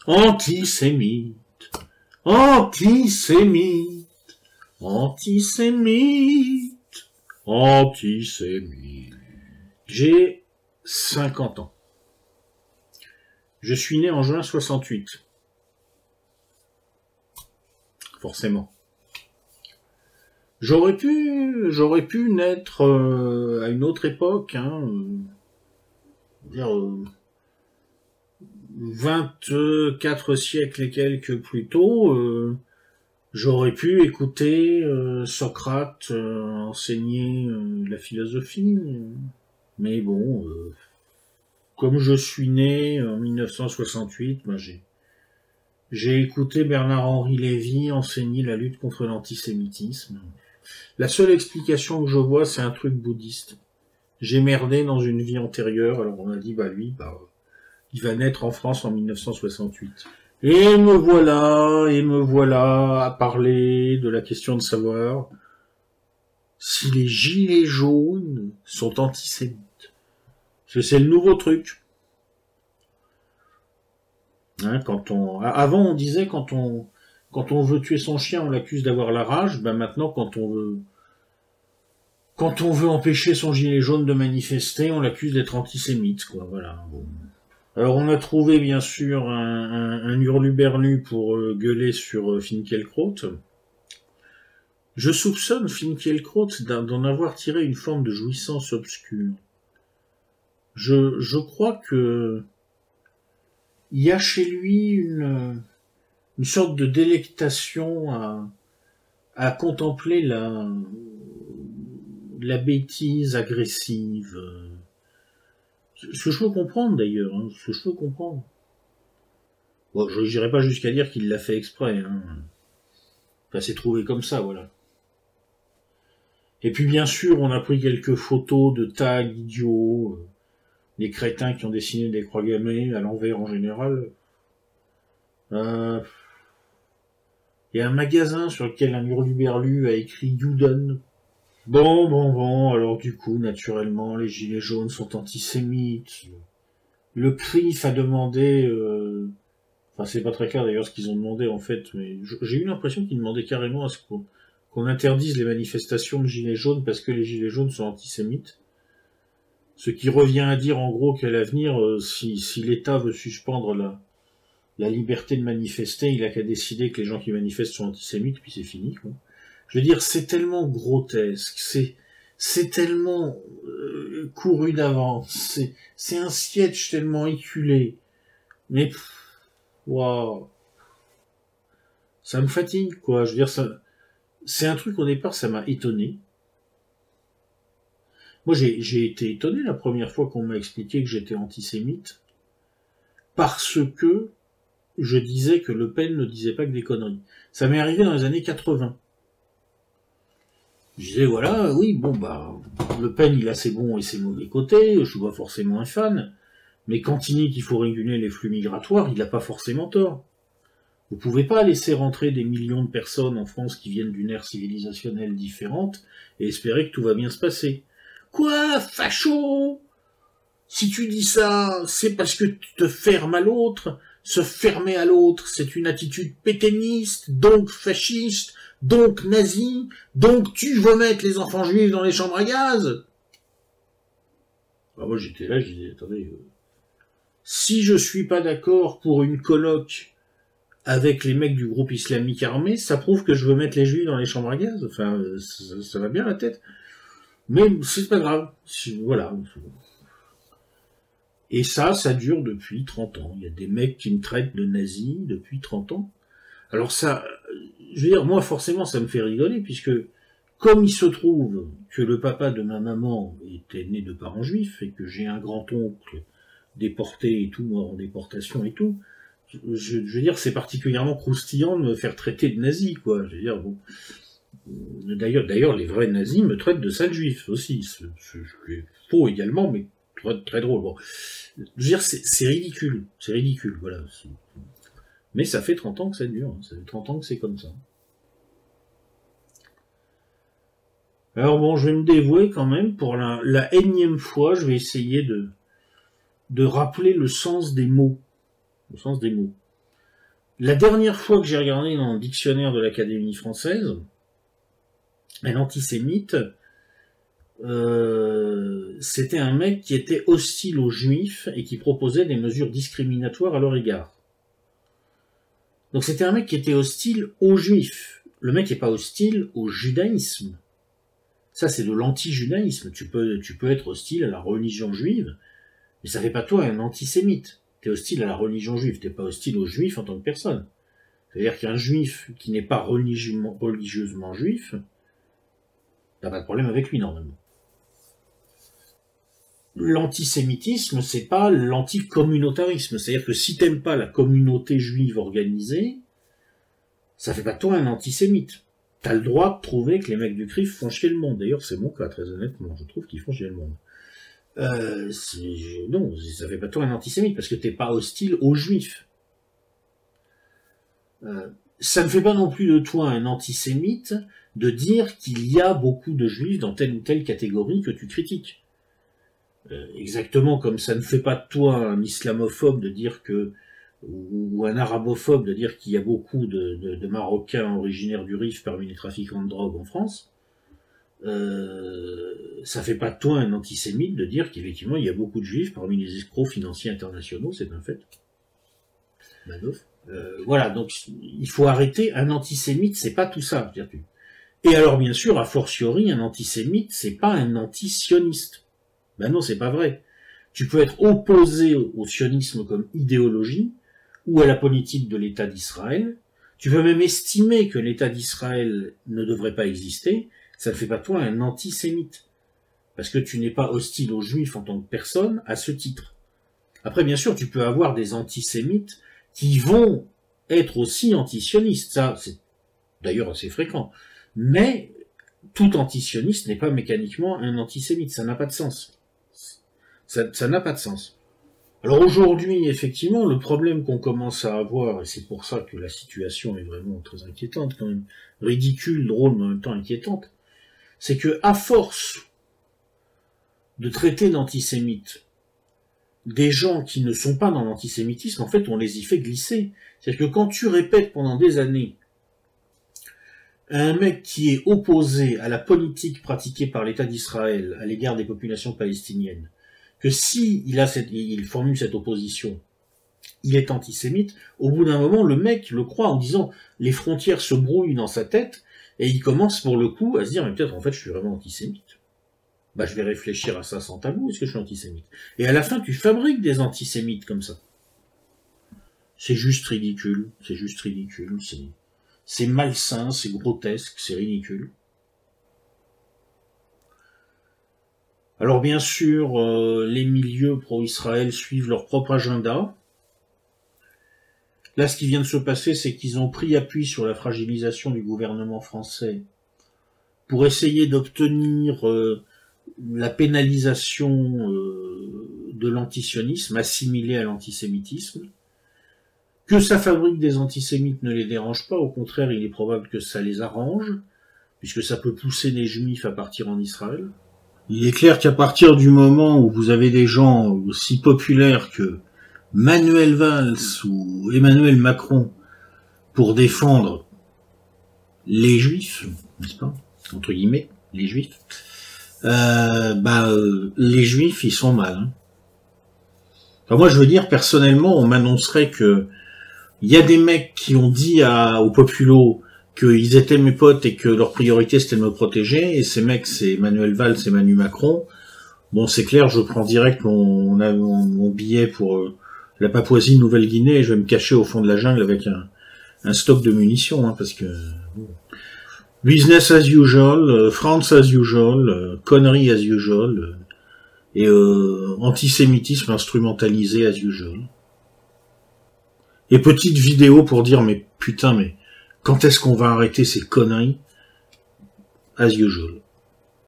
Antisémite, antisémite, antisémite, antisémite. J'ai 50 ans. Je suis né en juin 68. Forcément. J'aurais pu naître à une autre époque, hein, 24 siècles et quelques plus tôt, j'aurais pu écouter Socrate enseigner la philosophie, mais bon, comme je suis né en 1968, ben j'ai écouté Bernard-Henri Lévy enseigner la lutte contre l'antisémitisme. La seule explication que je vois, c'est un truc bouddhiste. J'ai merdé dans une vie antérieure, alors on a dit, lui, il va naître en France en 1968. Et me voilà à parler de la question de savoir si les gilets jaunes sont antisémites. C'est le nouveau truc. Hein, avant on disait quand on veut tuer son chien, on l'accuse d'avoir la rage. Ben maintenant, quand on veut empêcher son gilet jaune de manifester, on l'accuse d'être antisémite, quoi. Voilà. Bon. Alors on a trouvé bien sûr un hurluberlu pour gueuler sur Finkielkraut. Je soupçonne Finkielkraut d'en avoir tiré une forme de jouissance obscure. Je crois que il y a chez lui une sorte de délectation à contempler la bêtise agressive. Ce que je peux comprendre d'ailleurs, hein, ce que je peux comprendre. Bon, je n'irai pas jusqu'à dire qu'il l'a fait exprès. Hein. Enfin, c'est trouvé comme ça, voilà. Et puis bien sûr, on a pris quelques photos de tags idiots, des crétins qui ont dessiné des croix gammées à l'envers en général. Il y a un magasin sur lequel un hurluberlu a écrit Juden. Bon, alors du coup, naturellement, les gilets jaunes sont antisémites. Le CRIF a demandé... Enfin, c'est pas très clair d'ailleurs ce qu'ils ont demandé en fait, mais j'ai eu l'impression qu'ils demandaient carrément à ce qu'on interdise les manifestations de gilets jaunes parce que les gilets jaunes sont antisémites. Ce qui revient à dire en gros qu'à l'avenir, si l'État veut suspendre la liberté de manifester, il a qu'à décider que les gens qui manifestent sont antisémites, puis c'est fini, quoi. Je veux dire, c'est tellement grotesque, c'est tellement couru d'avance, c'est un sketch tellement éculé, mais waouh, ça me fatigue, quoi. Je veux dire, c'est un truc au départ, ça m'a étonné. Moi, j'ai été étonné la première fois qu'on m'a expliqué que j'étais antisémite, parce que je disais que Le Pen ne disait pas que des conneries. Ça m'est arrivé dans les années 80. Je disais, voilà, oui, bon, Le Pen, il a ses bons et ses mauvais côtés, je suis pas forcément un fan, mais quand il dit qu'il faut réguler les flux migratoires, il n'a pas forcément tort. Vous pouvez pas laisser rentrer des millions de personnes en France qui viennent d'une ère civilisationnelle différente et espérer que tout va bien se passer. Quoi, facho? Si tu dis ça, c'est parce que tu te fermes à l'autre. Se fermer à l'autre, c'est une attitude pétainiste, donc fasciste, donc nazi, donc tu veux mettre les enfants juifs dans les chambres à gaz. Moi j'étais là, je disais, attendez, si je suis pas d'accord pour une colloque avec les mecs du groupe islamique armé, ça prouve que je veux mettre les juifs dans les chambres à gaz. Enfin, ça va bien la tête. Mais c'est pas grave. Voilà. Et ça dure depuis 30 ans. Il y a des mecs qui me traitent de nazi depuis 30 ans. Alors ça, je veux dire, moi forcément ça me fait rigoler, puisque comme il se trouve que le papa de ma maman était né de parents juifs, et que j'ai un grand-oncle déporté et tout, mort en déportation et tout, je veux dire, c'est particulièrement croustillant de me faire traiter de nazi, quoi. Je veux dire, bon. D'ailleurs, les vrais nazis me traitent de sale juif aussi. C'est faux également, mais très drôle. Bon. Je veux dire, c'est ridicule. C'est ridicule, voilà. Mais ça fait 30 ans que ça dure. Ça fait 30 ans que c'est comme ça. Alors bon, je vais me dévouer quand même. Pour la énième fois, je vais essayer de rappeler le sens des mots. Le sens des mots. La dernière fois que j'ai regardé dans le dictionnaire de l'Académie française, un antisémite, c'était un mec qui était hostile aux juifs et qui proposait des mesures discriminatoires à leur égard. Donc c'était un mec qui était hostile aux juifs. Le mec n'est pas hostile au judaïsme. Ça, c'est de l'anti-judaïsme. Tu peux être hostile à la religion juive, mais ça fait pas toi un antisémite. T'es hostile à la religion juive, t'es pas hostile aux juifs en tant que personne. C'est-à-dire qu'un juif qui n'est pas religieusement juif, t'as pas de problème avec lui, normalement. L'antisémitisme, c'est pas l'anticommunautarisme. C'est-à-dire que si t'aimes pas la communauté juive organisée, ça fait pas de toi un antisémite. T'as le droit de trouver que les mecs du CRIF font chier le monde. D'ailleurs, c'est mon cas, très honnêtement. Je trouve qu'ils font chier le monde. Non, ça fait pas de toi un antisémite, parce que t'es pas hostile aux juifs. Ça ne fait pas non plus de toi un antisémite de dire qu'il y a beaucoup de juifs dans telle ou telle catégorie que tu critiques. Exactement comme ça ne fait pas de toi un islamophobe de dire que, ou un arabophobe de dire qu'il y a beaucoup de Marocains originaires du Rif parmi les trafiquants de drogue en France. Ça fait pas de toi un antisémite de dire qu'effectivement il y a beaucoup de juifs parmi les escrocs financiers internationaux, c'est un fait. Voilà, donc il faut arrêter. Un antisémite, c'est pas tout ça. Et alors bien sûr, a fortiori, un antisémite, c'est pas un anti-sioniste. Ben non, c'est pas vrai. Tu peux être opposé au sionisme comme idéologie ou à la politique de l'État d'Israël. Tu peux même estimer que l'État d'Israël ne devrait pas exister. Ça ne fait pas de toi un antisémite. Parce que tu n'es pas hostile aux juifs en tant que personne à ce titre. Après, bien sûr, tu peux avoir des antisémites qui vont être aussi antisionistes. Ça, c'est d'ailleurs assez fréquent. Mais tout antisioniste n'est pas mécaniquement un antisémite. Ça n'a pas de sens. Ça n'a pas de sens. Alors aujourd'hui, effectivement, le problème qu'on commence à avoir, et c'est pour ça que la situation est vraiment très inquiétante, quand même ridicule, drôle, mais en même temps inquiétante, c'est que à force de traiter d'antisémites des gens qui ne sont pas dans l'antisémitisme, en fait, on les y fait glisser. C'est-à-dire que quand tu répètes pendant des années à un mec qui est opposé à la politique pratiquée par l'État d'Israël à l'égard des populations palestiniennes, que si il formule cette opposition, il est antisémite, au bout d'un moment, le mec le croit en disant les frontières se brouillent dans sa tête, et il commence pour le coup à se dire mais peut-être en fait je suis vraiment antisémite. Bah je vais réfléchir à ça sans tabou, est-ce que je suis antisémite? Et à la fin tu fabriques des antisémites comme ça. C'est juste ridicule, c'est malsain, c'est grotesque, c'est ridicule. Alors bien sûr, les milieux pro-Israël suivent leur propre agenda. Là, ce qui vient de se passer, c'est qu'ils ont pris appui sur la fragilisation du gouvernement français pour essayer d'obtenir la pénalisation de l'antisionisme, assimilé à l'antisémitisme. Que ça fabrique des antisémites ne les dérange pas, au contraire, il est probable que ça les arrange, puisque ça peut pousser les juifs à partir en Israël. Il est clair qu'à partir du moment où vous avez des gens aussi populaires que Manuel Valls ou Emmanuel Macron pour défendre les juifs, n'est-ce pas, entre guillemets, les juifs, les juifs, ils sont mal. Hein. Enfin, moi, je veux dire, personnellement, on m'annoncerait que il y a des mecs qui ont dit aux populos qu'ils étaient mes potes et que leur priorité c'était de me protéger, et ces mecs c'est Manuel Valls et Manu Macron. Bon, c'est clair, je prends direct mon billet pour la Papouasie-Nouvelle-Guinée et je vais me cacher au fond de la jungle avec un stock de munitions, hein, parce que business as usual, France as usual, conneries as usual, et antisémitisme instrumentalisé as usual. Et petite vidéo pour dire mais putain mais quand est-ce qu'on va arrêter ces conneries as usual.